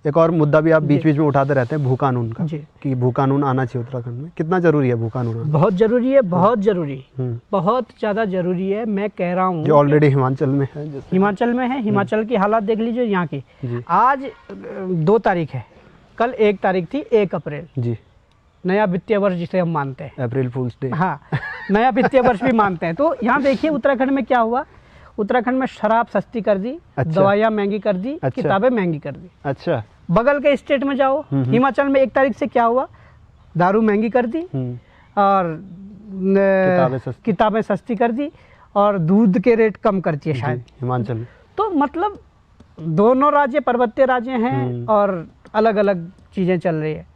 एक और मुद्दा भी आप बीच बीच में उठाते रहते हैं, भू कानून का, जी। कि भू कानून आना चाहिए उत्तराखंड में। कितना जरूरी है भू कानून आना? बहुत जरूरी है, बहुत जरूरी, बहुत ज़्यादा जरूरी है। मैं कह रहा हूँ जो ऑलरेडी हिमाचल में है, हिमाचल में है। हिमाचल की हालात देख लीजिए यहाँ की। आज 2 तारीख है, कल 1 तारीख थी, 1 अप्रैल जी, नया वित्तीय वर्ष जिसे हम मानते हैं, अप्रैल फूल्स डे। हाँ, नया वित्तीय वर्ष भी मानते हैं। तो यहाँ देखिए उत्तराखंड में क्या हुआ। उत्तराखंड में शराब सस्ती कर दी, दवाइयाँ महंगी कर दी, किताबें महंगी कर दी। अच्छा। बगल के स्टेट में जाओ, हिमाचल में 1 तारीख से क्या हुआ, दारू महंगी कर दी और किताबें सस्ती कर दी और दूध के रेट कम कर दिए शायद हिमाचल में। तो मतलब दोनों राज्य पर्वतीय राज्य हैं और अलग अलग चीज़ें चल रही है।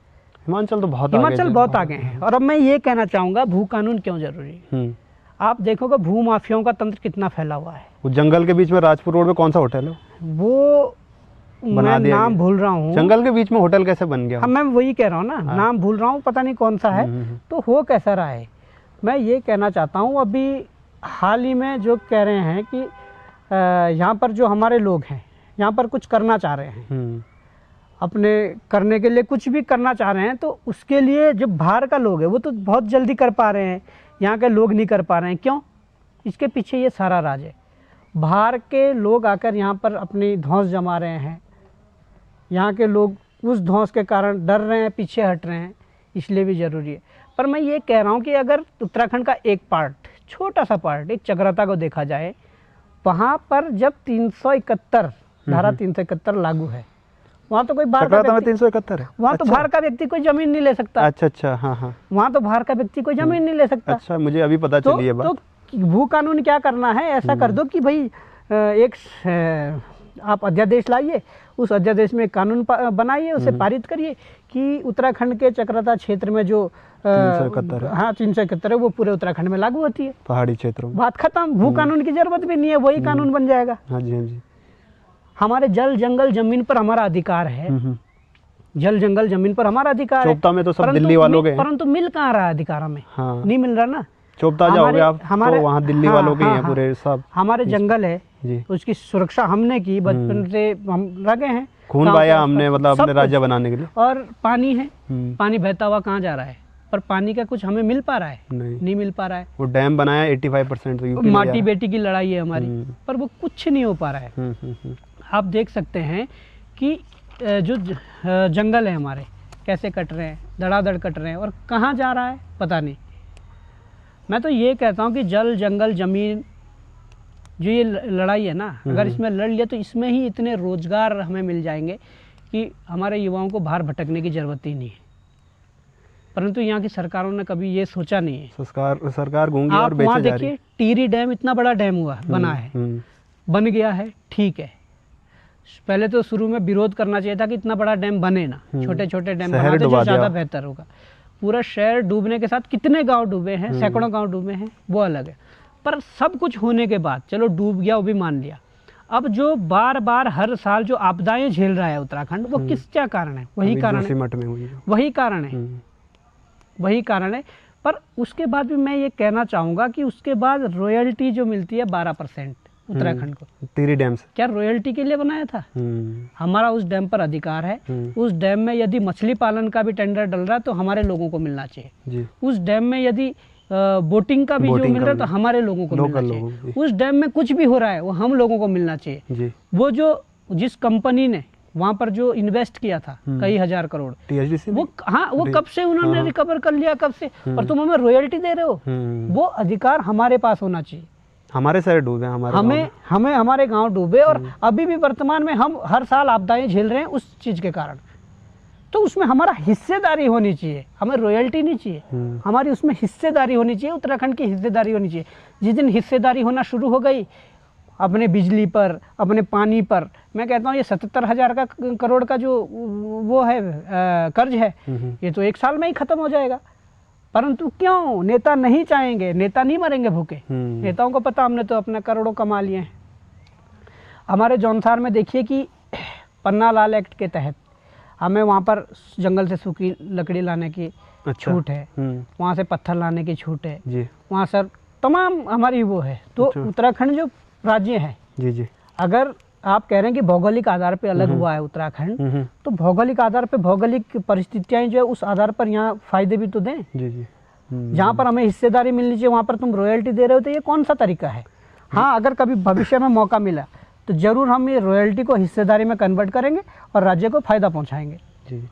हिमाचल तो बहुत आगे हैं। और अब मैं ये कहना चाहूँगा भू कानून क्यों जरूरी है। आप देखोगे भू माफियाओं का तंत्र कितना फैला हुआ है। वो जंगल के बीच में राजपुर रोड में कौन सा होटल है वो, मैं नाम भूल रहा हूँ। जंगल के बीच में होटल कैसे बन गया? हाँ, मैं वही कह रहा हूँ ना, नाम भूल रहा हूँ, पता नहीं कौन सा है। तो हो कैसा रहा है। मैं ये कहना चाहता हूँ, अभी हाल ही में जो कह रहे हैं कि यहाँ पर जो हमारे लोग हैं, यहाँ पर कुछ करना चाह रहे हैं, अपने करने के लिए कुछ भी करना चाह रहे हैं, तो उसके लिए जो बाहर का लोग है वो तो बहुत जल्दी कर पा रहे हैं, यहाँ के लोग नहीं कर पा रहे हैं। क्यों? इसके पीछे ये सारा राज है। बाहर के लोग आकर यहाँ पर अपनी धौंस जमा रहे हैं, यहाँ के लोग उस धौंस के कारण डर रहे हैं, पीछे हट रहे हैं, इसलिए भी ज़रूरी है। पर मैं ये कह रहा हूँ कि अगर उत्तराखंड का एक पार्ट, छोटा सा पार्ट, एक चक्राता को देखा जाए, वहाँ पर जब 371 धारा 371 लागू है, वहाँ तो कोई बाहर का 371 है, वहाँ तो बाहर का व्यक्ति कोई जमीन नहीं ले सकता। अच्छा, हाँ। वहाँ तो बाहर का व्यक्ति कोई जमीन नहीं ले सकता। अच्छा, मुझे अभी पता चली है बात। तो भू कानून क्या करना है, ऐसा कर दो कि भाई एक आप अध्यादेश लाइए, उस अध्यादेश में कानून बनाइए, उसे पारित करिए कि उत्तराखंड के चक्राता क्षेत्र में जो 371 है वो पूरे उत्तराखंड में लागू होती है, पहाड़ी क्षेत्रों में। बात खत्म। भू कानून की जरूरत भी नहीं है, वही कानून बन जाएगा। हाँ जी। हमारे जल जंगल जमीन पर हमारा अधिकार है, जल जंगल जमीन पर हमारा अधिकार है। चोपता में तो सब दिल्ली वालों के हैं, परंतु मिल कहाँ रहा है अधिकारों में? नहीं मिल रहा ना। चोपता जाओगे आप तो वहाँ दिल्ली वालों के हैं पूरे सब। हमारे जंगल है जी, उसकी सुरक्षा हमने की, बचपन से हम लगे हैं, खून बहाया हमने, मतलब अपने राज्य बनाने के लिए। और पानी है, पानी बहता हुआ कहाँ जा रहा है, पर पानी का कुछ हमें मिल पा रहा है? नहीं मिल पा रहा है। वो डैम बनाया 85% तो माटी बेटी की लड़ाई है हमारी, पर वो कुछ नहीं हो पा रहा है। आप देख सकते हैं कि जो जंगल है हमारे कैसे कट रहे हैं, धड़ाधड़ कट रहे हैं, और कहाँ जा रहा है पता नहीं। मैं तो ये कहता हूँ कि जल जंगल जमीन जो ये लड़ाई है ना, अगर इसमें लड़ लिया तो इसमें ही इतने रोजगार हमें मिल जाएंगे कि हमारे युवाओं को बाहर भटकने की ज़रूरत ही नहीं है। परंतु यहाँ की सरकारों ने कभी ये सोचा नहीं है। सरकार गूंगी और बेचे जा रही है। देखिए टिहरी डैम इतना बड़ा डैम हुआ, बना है, बन गया है, ठीक है। पहले तो शुरू में विरोध करना चाहिए था कि इतना बड़ा डैम बने ना, छोटे छोटे डैम बनाते जो ज़्यादा बेहतर होगा। पूरा शहर डूबने के साथ कितने गांव डूबे हैं, सैकड़ों गांव डूबे हैं, वो अलग है। पर सब कुछ होने के बाद चलो डूब गया, वो भी मान लिया। अब जो बार बार हर साल जो आपदाएं झेल रहा है उत्तराखंड, वो किस क्या कारण है? वही कारण है। पर उसके बाद भी मैं ये कहना चाहूँगा कि उसके बाद रॉयल्टी जो मिलती है 12% उत्तराखंड को, टिहरी डैम से, क्या रॉयल्टी के लिए बनाया था? हमारा उस डैम पर अधिकार है। उस डैम में यदि मछली पालन का भी टेंडर डल रहा है तो हमारे लोगों को मिलना चाहिए। उस डैम में यदि बोटिंग का भी जो मिल रहा है तो हमारे लोगों को मिलना चाहिए। उस डैम में कुछ भी हो रहा है वो हम लोगों को मिलना चाहिए। वो जो जिस कंपनी ने वहाँ पर जो इन्वेस्ट किया था कई हजार करोड़, वो कब से उन्होंने रिकवर कर लिया, कब से? और तुम हमें रॉयल्टी दे रहे हो। वो अधिकार हमारे पास होना चाहिए। हमारे शहर डूबे, हमें हमारे गांव डूबे, और अभी भी वर्तमान में हम हर साल आपदाएं झेल रहे हैं उस चीज के कारण। तो उसमें हमारा हिस्सेदारी होनी चाहिए, हमें रॉयल्टी नहीं चाहिए, हमारी उसमें हिस्सेदारी होनी चाहिए, उत्तराखंड की हिस्सेदारी होनी चाहिए। जिस दिन हिस्सेदारी होना शुरू हो गई अपने बिजली पर, अपने पानी पर, मैं कहता हूँ ये 77,000 करोड़ का जो वो है कर्ज है, ये तो 1 साल में ही खत्म हो जाएगा। परंतु क्यों? नेता नहीं चाहेंगे, नेता नहीं मरेंगे भूखे। नेताओं को पता हमने तो अपने करोड़ों कमा लिए हैं। हमारे जौनसार में देखिए कि पन्ना लाल एक्ट के तहत हमें वहाँ पर जंगल से सूखी लकड़ी लाने की छूट है, वहाँ से पत्थर लाने की छूट है, वहाँ सर तमाम हमारी वो है। तो उत्तराखंड जो राज्य है, अगर आप कह रहे हैं कि भौगोलिक आधार पे अलग हुआ है उत्तराखंड, तो भौगोलिक आधार पे भौगोलिक परिस्थितियां जो है उस आधार पर यहाँ फायदे भी तो दें। जी जी। जहाँ पर हमें हिस्सेदारी मिलनी चाहिए वहाँ पर तुम रॉयल्टी दे रहे हो, तो ये कौन सा तरीका है? हाँ, अगर कभी भविष्य में मौका मिला तो जरूर हम ये रॉयल्टी को हिस्सेदारी में कन्वर्ट करेंगे और राज्य को फायदा पहुँचाएंगे। जी।